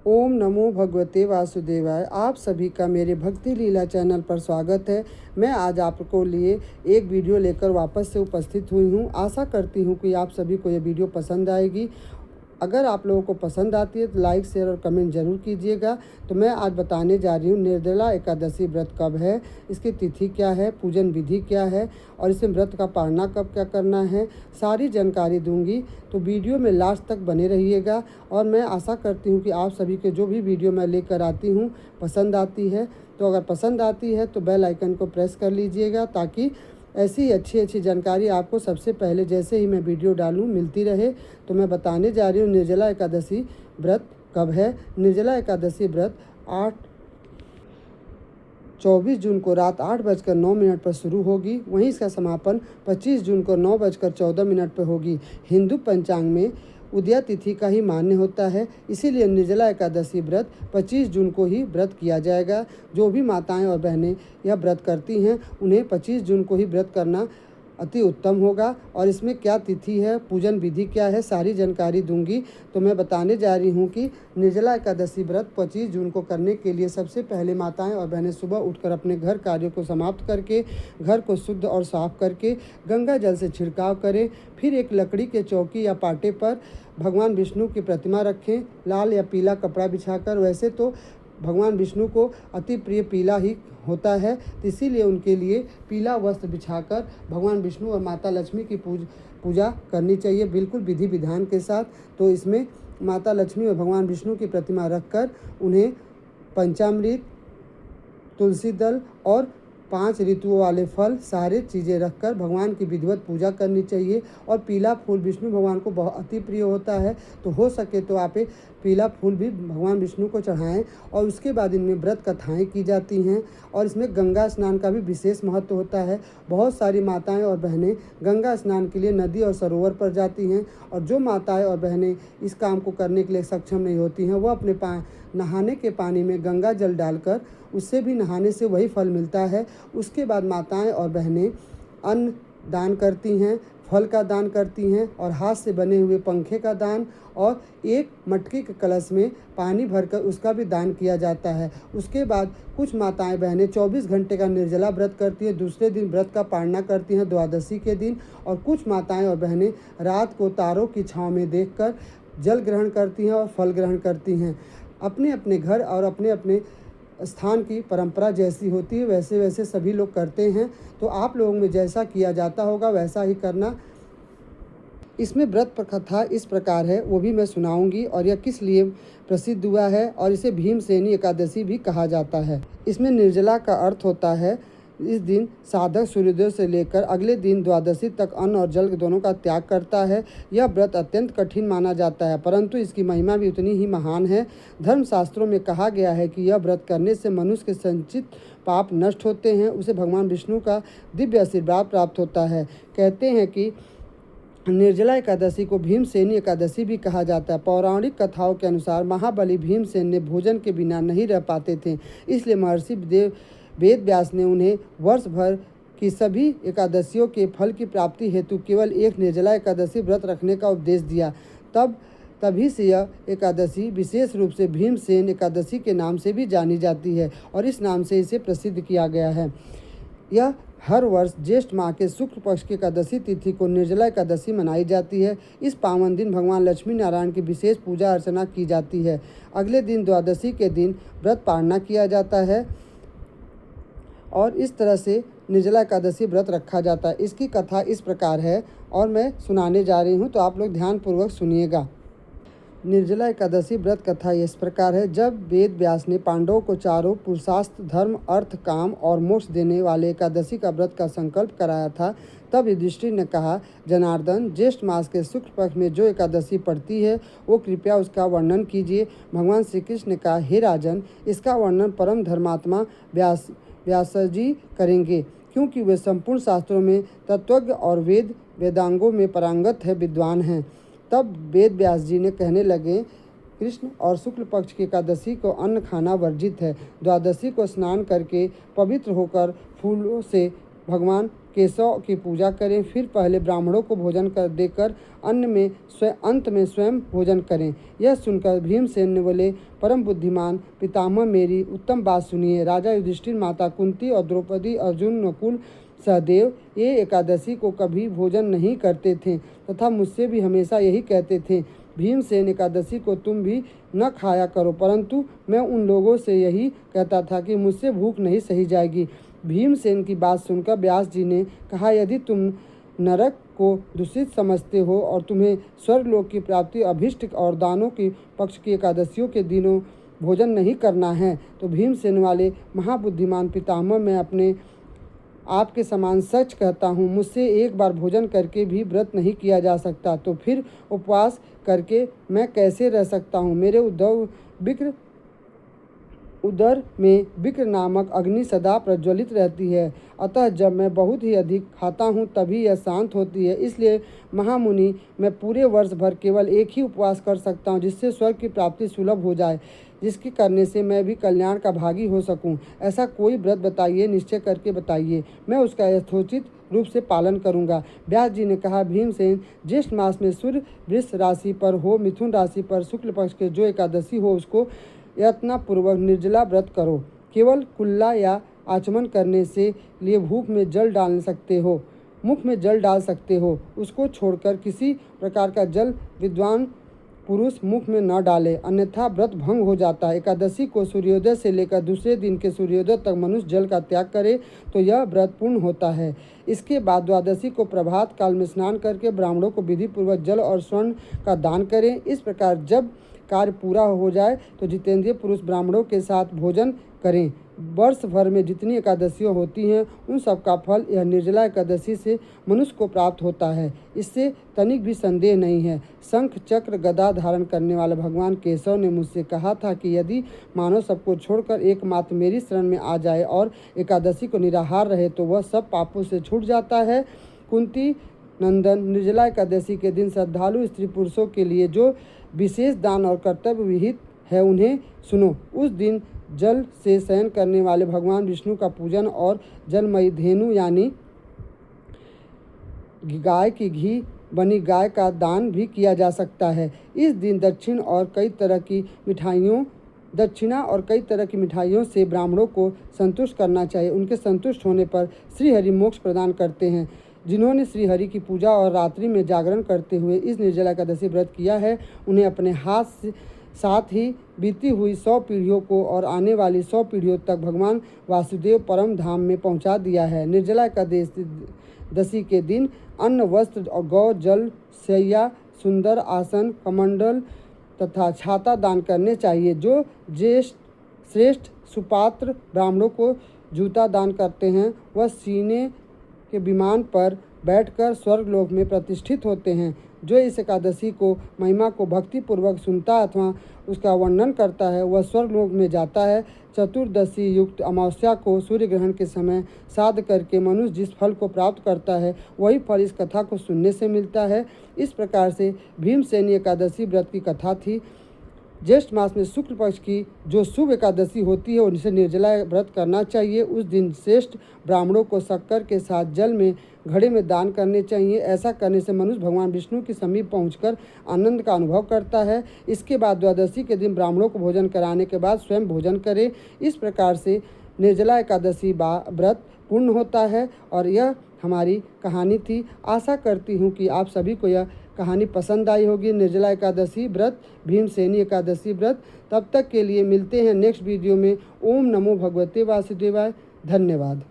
ओम नमो भगवते वासुदेवाय। आप सभी का मेरे भक्ति लीला चैनल पर स्वागत है। मैं आज आपको लिए एक वीडियो लेकर वापस से उपस्थित हुई हूँ। आशा करती हूँ कि आप सभी को यह वीडियो पसंद आएगी। अगर आप लोगों को पसंद आती है तो लाइक शेयर और कमेंट ज़रूर कीजिएगा। तो मैं आज बताने जा रही हूँ निर्जला एकादशी व्रत कब है, इसकी तिथि क्या है, पूजन विधि क्या है और इसे व्रत का पालना कब क्या करना है, सारी जानकारी दूंगी। तो वीडियो में लास्ट तक बने रहिएगा और मैं आशा करती हूँ कि आप सभी के जो भी वीडियो मैं लेकर आती हूँ पसंद आती है। तो अगर पसंद आती है तो बेल आइकन को प्रेस कर लीजिएगा ताकि ऐसी अच्छी जानकारी आपको सबसे पहले जैसे ही मैं वीडियो डालूं मिलती रहे। तो मैं बताने जा रही हूँ निर्जला एकादशी व्रत कब है। निर्जला एकादशी व्रत 24 जून को रात 8:09 पर शुरू होगी। वहीं इसका समापन 25 जून को 9:14 पर होगी। हिंदू पंचांग में उदया तिथि का ही मान्य होता है, इसीलिए निर्जला एकादशी व्रत 25 जून को ही व्रत किया जाएगा। जो भी माताएं और बहनें यह व्रत करती हैं उन्हें 25 जून को ही व्रत करना अति उत्तम होगा। और इसमें क्या तिथि है, पूजन विधि क्या है, सारी जानकारी दूंगी। तो मैं बताने जा रही हूँ कि निर्जला एकादशी व्रत 25 जून को करने के लिए सबसे पहले माताएं और बहनें सुबह उठकर अपने घर कार्यों को समाप्त करके घर को शुद्ध और साफ करके गंगा जल से छिड़काव करें। फिर एक लकड़ी के चौकी या पाटे पर भगवान विष्णु की प्रतिमा रखें, लाल या पीला कपड़ा बिछाकर। वैसे तो भगवान विष्णु को अति प्रिय पीला ही होता है, तो इसीलिए उनके लिए पीला वस्त्र बिछाकर भगवान विष्णु और माता लक्ष्मी की पूजा करनी चाहिए, बिल्कुल विधि विधान के साथ। तो इसमें माता लक्ष्मी और भगवान विष्णु की प्रतिमा रखकर उन्हें पंचामृत, तुलसी दल और 5 ऋतुओं वाले फल सारे चीज़ें रखकर भगवान की विधिवत पूजा करनी चाहिए। और पीला फूल विष्णु भगवान को बहुत अति प्रिय होता है, तो हो सके तो आप पीला फूल भी भगवान विष्णु को चढ़ाएं। और उसके बाद इनमें व्रत कथाएं की जाती हैं और इसमें गंगा स्नान का भी विशेष महत्व होता है। बहुत सारी माताएं और बहनें गंगा स्नान के लिए नदी और सरोवर पर जाती हैं, और जो माताएं और बहनें इस काम को करने के लिए सक्षम नहीं होती हैं वह अपने नहाने के पानी में गंगा जल डालकर, उससे भी नहाने से वही फल मिलता है। उसके बाद माताएं और बहनें अन्न दान करती हैं, फल का दान करती हैं और हाथ से बने हुए पंखे का दान, और एक मटके के कलश में पानी भरकर उसका भी दान किया जाता है। उसके बाद कुछ माताएं बहनें 24 घंटे का निर्जला व्रत करती हैं, दूसरे दिन व्रत का पालना करती हैं द्वादशी के दिन। और कुछ माताएं और बहनें रात को तारों की छाँव में देखकर जल ग्रहण करती हैं और फल ग्रहण करती हैं। अपने अपने घर और अपने अपने स्थान की परंपरा जैसी होती है वैसे वैसे सभी लोग करते हैं। तो आप लोगों में जैसा किया जाता होगा वैसा ही करना। इसमें व्रत कथा इस प्रकार है, वो भी मैं सुनाऊंगी और यह किस लिए प्रसिद्ध हुआ है, और इसे भीमसेनी एकादशी भी कहा जाता है। इसमें निर्जला का अर्थ होता है इस दिन साधक सूर्योदय से लेकर अगले दिन द्वादशी तक अन्न और जल दोनों का त्याग करता है। यह व्रत अत्यंत कठिन माना जाता है, परंतु इसकी महिमा भी उतनी ही महान है। धर्मशास्त्रों में कहा गया है कि यह व्रत करने से मनुष्य के संचित पाप नष्ट होते हैं, उसे भगवान विष्णु का दिव्य आशीर्वाद प्राप्त होता है। कहते हैं कि निर्जला एकादशी को भीमसेनी एकादशी भी कहा जाता है। पौराणिक कथाओं के अनुसार महाबली भीमसेन ने भोजन के बिना नहीं रह पाते थे, इसलिए महर्षि वेद व्यास ने उन्हें वर्ष भर की सभी एकादशियों के फल की प्राप्ति हेतु केवल एक निर्जला एकादशी व्रत रखने का उपदेश दिया। तभी से यह एकादशी विशेष रूप से भीमसेन एकादशी के नाम से भी जानी जाती है और इस नाम से इसे प्रसिद्ध किया गया है। यह हर वर्ष ज्येष्ठ माह के शुक्ल पक्ष की एकादशी तिथि को निर्जला एकादशी मनाई जाती है। इस पावन दिन भगवान लक्ष्मी नारायण की विशेष पूजा अर्चना की जाती है। अगले दिन द्वादशी के दिन व्रत पालना किया जाता है और इस तरह से निर्जला एकादशी व्रत रखा जाता है। इसकी कथा इस प्रकार है और मैं सुनाने जा रही हूँ, तो आप लोग ध्यानपूर्वक सुनिएगा। निर्जला एकादशी व्रत कथा इस प्रकार है। जब वेद व्यास ने पांडवों को चारों पुरुषार्थ धर्म अर्थ काम और मोक्ष देने वाले एकादशी का व्रत का संकल्प कराया था, तब युधिष्ठिर ने कहा, जनार्दन, ज्येष्ठ मास के शुक्ल पक्ष में जो एकादशी पड़ती है वो कृपया उसका वर्णन कीजिए। भगवान श्री कृष्ण ने कहा, हे राजन, इसका वर्णन परम धर्मात्मा व्यासजी करेंगे, क्योंकि वे संपूर्ण शास्त्रों में तत्वज्ञ और वेदांगों में पारंगत है, विद्वान हैं। तब वेद व्यास जी ने कहने लगे, कृष्ण और शुक्ल पक्ष की एकादशी को अन्न खाना वर्जित है। द्वादशी को स्नान करके पवित्र होकर फूलों से भगवान केशव की पूजा करें, फिर पहले ब्राह्मणों को भोजन कर देकर अंत में स्वयं भोजन करें। यह सुनकर भीमसेन ने बोले, परम बुद्धिमान पितामह, मेरी उत्तम बात सुनिए। राजा युधिष्ठिर, माता कुंती और द्रौपदी, अर्जुन, नकुल, सहदेव ये एकादशी को कभी भोजन नहीं करते थे तथा मुझसे भी हमेशा यही कहते थे, भीमसेन एकादशी को तुम भी न खाया करो, परंतु मैं उन लोगों से यही कहता था कि मुझसे भूख नहीं सही जाएगी। भीमसेन की बात सुनकर व्यास जी ने कहा, यदि तुम नरक को दूषित समझते हो और तुम्हें स्वर्गलोक की प्राप्ति, अभिष्ट और दानों की पक्ष की एकादशियों के दिनों भोजन नहीं करना है, तो भीमसेन वाले महाबुद्धिमान पितामह, मैं अपने आपके समान सच कहता हूँ, मुझसे एक बार भोजन करके भी व्रत नहीं किया जा सकता, तो फिर उपवास करके मैं कैसे रह सकता हूँ। मेरे उदर में विक्र नामक अग्नि सदा प्रज्वलित रहती है, अतः जब मैं बहुत ही अधिक खाता हूँ तभी यह शांत होती है। इसलिए महामुनि, मैं पूरे वर्ष भर केवल एक ही उपवास कर सकता हूँ, जिससे स्वर्ग की प्राप्ति सुलभ हो जाए, जिसके करने से मैं भी कल्याण का भागी हो सकूं। ऐसा कोई व्रत बताइए, निश्चय करके बताइए, मैं उसका यथोचित रूप से पालन करूंगा। व्यास जी ने कहा, भीमसेन, ज्येष्ठ मास में सूर्य वृष राशि पर हो, मिथुन राशि पर शुक्ल पक्ष के जो एकादशी हो, उसको यत्नपूर्वक निर्जला व्रत करो। केवल कुल्ला या आचमन करने से लिए मुख में जल डाल सकते हो, उसको छोड़कर किसी प्रकार का जल विद्वान पुरुष मुख में न डाले, अन्यथा व्रत भंग हो जाता है। एकादशी को सूर्योदय से लेकर दूसरे दिन के सूर्योदय तक मनुष्य जल का त्याग करे तो यह व्रत पूर्ण होता है। इसके बाद द्वादशी को प्रभात काल में स्नान करके ब्राह्मणों को विधि पूर्वक जल और स्वर्ण का दान करें। इस प्रकार जब कार्य पूरा हो जाए तो जितेंद्रिय पुरुष ब्राह्मणों के साथ भोजन करें। वर्ष भर में जितनी एकादशियाँ होती हैं उन सब का फल यह निर्जला एकादशी से मनुष्य को प्राप्त होता है, इससे तनिक भी संदेह नहीं है। शंख चक्र गदा धारण करने वाले भगवान केशव ने मुझसे कहा था कि यदि मानव सबको छोड़कर एकमात्र मेरी शरण में आ जाए और एकादशी को निराहार रहे तो वह सब पापों से छूट जाता है। कुंती नंदन, निर्जला एकादशी के दिन श्रद्धालु स्त्री पुरुषों के लिए जो विशेष दान और कर्तव्य विहित है उन्हें सुनो। उस दिन जल से शयन करने वाले भगवान विष्णु का पूजन और जलमयी धेनु यानी गाय की घी बनी गाय का दान भी किया जा सकता है। इस दिन दक्षिणा और कई तरह की मिठाइयों से ब्राह्मणों को संतुष्ट करना चाहिए। उनके संतुष्ट होने पर श्रीहरि मोक्ष प्रदान करते हैं। जिन्होंने श्रीहरि की पूजा और रात्रि में जागरण करते हुए इस निर्जला एकादशी व्रत किया है, उन्हें अपने साथ ही बीती हुई 100 पीढ़ियों को और आने वाली 100 पीढ़ियों तक भगवान वासुदेव परम धाम में पहुंचा दिया है। निर्जला एकादशी के दिन अन्न, वस्त्र और गौ, जल, शैया, सुंदर आसन, कमंडल तथा छाता दान करने चाहिए। जो श्रेष्ठ सुपात्र ब्राह्मणों को जूता दान करते हैं वह सीने के विमान पर बैठकर स्वर्गलोक में प्रतिष्ठित होते हैं। जो इस एकादशी को महिमा को भक्ति पूर्वक सुनता अथवा उसका वर्णन करता है वह स्वर्गलोक में जाता है। चतुर्दशी युक्त अमावस्या को सूर्य ग्रहण के समय श्राद्ध करके मनुष्य जिस फल को प्राप्त करता है वही फल इस कथा को सुनने से मिलता है। इस प्रकार से भीमसेनी एकादशी व्रत की कथा थी। ज्येष्ठ मास में शुक्ल पक्ष की जो शुभ एकादशी होती है उनसे निर्जला व्रत करना चाहिए। उस दिन श्रेष्ठ ब्राह्मणों को शक्कर के साथ जल में घड़े में दान करने चाहिए। ऐसा करने से मनुष्य भगवान विष्णु के समीप पहुंचकर आनंद का अनुभव करता है। इसके बाद द्वादशी के दिन ब्राह्मणों को भोजन कराने के बाद स्वयं भोजन करे। इस प्रकार से निर्जला एकादशी व्रत पूर्ण होता है। और यह हमारी कहानी थी। आशा करती हूँ कि आप सभी को यह कहानी पसंद आई होगी। निर्जला एकादशी व्रत, भीमसेनी एकादशी व्रत। तब तक के लिए मिलते हैं नेक्स्ट वीडियो में। ओम नमो भगवते वासुदेवाय। धन्यवाद।